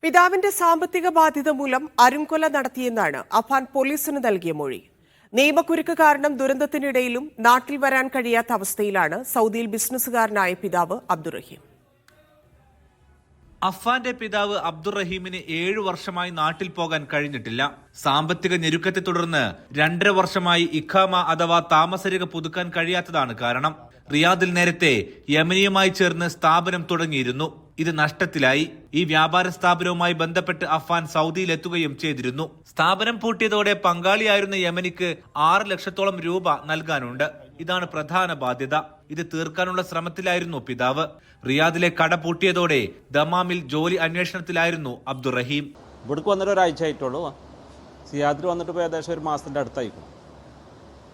പിതാവിന്റെ സാമ്പത്തിക ബാധ്യത മൂലം അരുംകൊല നടത്തിയെന്നാണ് അഫാൻ പോലീസിന് നൽകിയ മൊഴി. നിയമക്കുരുക്ക് കാരണം ദുരന്തത്തിനിടയിലും നാട്ടിൽ വരാൻ കഴിയാത്ത അവസ്ഥയിലാണ് സൗദിയിൽ ബിസിനസ്സുകാരനായ പിതാവ് അബ്ദുറഹീം. അഫാന്റെ പിതാവ് അബ്ദുറഹീമിന് 7 വർഷമായി നാട്ടിൽ പോകാൻ കഴിഞ്ഞിട്ടില്ല. സാമ്പത്തിക ഞെരുക്കത്തെ തുടർന്ന് 2.5 വർഷമായി ഇഖാമ അഥവാ താമസരേഖ പുതുക്കാൻ കഴിയാത്തതാണ് കാരണം. റിയാദിൽ നേരത്തെ യമനിയുമായി ചേർന്ന് സ്ഥാപനം തുടങ്ങിയിരുന്നു. ഇത് നഷ്ടത്തിലായി. ഈ വ്യാപാര സ്ഥാപനവുമായി ബന്ധപ്പെട്ട് അഫാൻ സൗദിയിലെത്തുകയും ചെയ്തിരുന്നു. സ്ഥാപനം പൂട്ടിയതോടെ പങ്കാളിയായിരുന്ന യമനിക്ക് 6 ലക്ഷത്തോളം രൂപ നൽകാനുണ്ട്. ഇതാണ് പ്രധാന ബാധ്യത. ഇത് തീർക്കാനുള്ള ശ്രമത്തിലായിരുന്നു പിതാവ്. റിയാദിലെ കട പൂട്ടിയതോടെ ദമാമിൽ ജോലി അന്വേഷണത്തിലായിരുന്നു അബ്ദുറഹീം. ഇവിടേക്ക് വന്നിട്ട് ഒരാഴ്ച ആയിട്ടുള്ളൂ. സിയാദിൽ വന്നിട്ട് ഇപ്പോൾ ഏകദേശം 1 മാസത്തിൻ്റെ അടുത്തായിരിക്കും.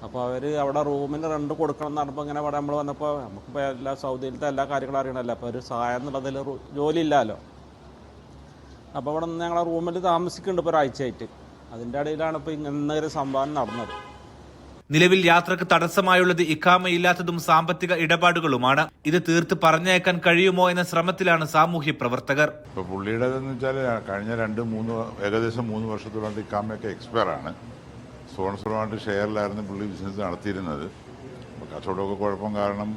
അപ്പോൾ അവർ അവിടെ റൂമിന് റെന്റ് കൊടുക്കണം എന്ന് പറഞ്ഞപ്പോൾ ഇങ്ങനെ അവിടെ നമ്മൾ വന്നപ്പോൾ നമുക്കിപ്പോൾ എല്ലാ സൗദിയിലത്തെ എല്ലാ കാര്യങ്ങളും അറിയണമല്ലോ. അപ്പോൾ ഒരു സഹായം എന്നുള്ളതിൽ ജോലി ഇല്ലല്ലോ. അപ്പോൾ അവിടെ നിന്ന് ഞങ്ങളെ റൂമിൽ താമസിക്കുന്നുണ്ട് ഇപ്പോൾ ഒരാഴ്ചയായിട്ട്. അതിൻ്റെ ഇടയിലാണ് ഇപ്പോൾ ഇങ്ങനെ ഒരു സംഭവം നടന്നത്. നിലവിൽ യാത്രക്ക് തടസ്സമായുള്ളത് ഇഖാമയില്ലാത്തതും സാമ്പത്തിക ഇടപാടുകളുമാണ്. ഇത് തീർത്ത് പറഞ്ഞയക്കാൻ കഴിയുമോ എന്ന ശ്രമത്തിലാണ് സാമൂഹ്യ പ്രവർത്തകർ. ഇപ്പോൾ പുള്ളിയുടേതെന്ന് വെച്ചാൽ കഴിഞ്ഞ ഏകദേശം 3 വർഷത്തോളം ഇഖാമയൊക്കെ എക്സ്പയർ ആണ്. സ്പോൺസറുമായിട്ട് ഷെയറിലായിരുന്നു പുള്ളി ബിസിനസ് നടത്തിയിരുന്നത്. അപ്പോൾ കച്ചവടമൊക്കെ കുഴപ്പം കാരണം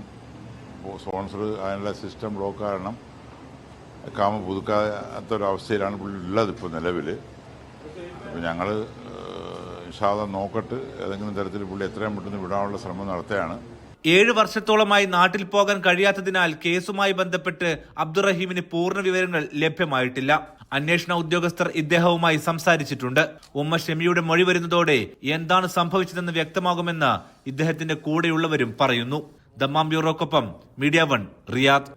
സ്പോൺസർ അതിനുള്ള സിസ്റ്റം ബ്ലോക്ക് കാരണം ഇഖാമ പുതുക്കാത്തൊരവസ്ഥയിലാണ് പുള്ളി ഉള്ളത് ഇപ്പോൾ നിലവിൽ. അപ്പോൾ ഞങ്ങൾ ഇൻഷാല്ലാഹ് നോക്കട്ട് ഏതെങ്കിലും തരത്തിൽ പുള്ളി എത്രയും പെട്ടെന്ന് വിടാനുള്ള ശ്രമം നടത്തുകയാണ്. 7 വർഷത്തോളമായി നാട്ടിൽ പോകാൻ കഴിയാത്തതിനാൽ കേസുമായി ബന്ധപ്പെട്ട് അബ്ദുറഹീമിന് പൂർണ്ണ വിവരങ്ങൾ ലഭ്യമായിട്ടില്ല. അന്വേഷണ ഉദ്യോഗസ്ഥർ ഇദ്ദേഹവുമായി സംസാരിച്ചിട്ടുണ്ട്. ഉമ്മ ഷെമിയുടെ മൊഴി വരുന്നതോടെ എന്താണ് സംഭവിച്ചതെന്ന് വ്യക്തമാകുമെന്ന് ഇദ്ദേഹത്തിന്റെ കൂടെയുള്ളവരും പറയുന്നു. ദമ്മാം ബ്യൂറോക്കൊപ്പം മീഡിയ 1 റിയാദ്.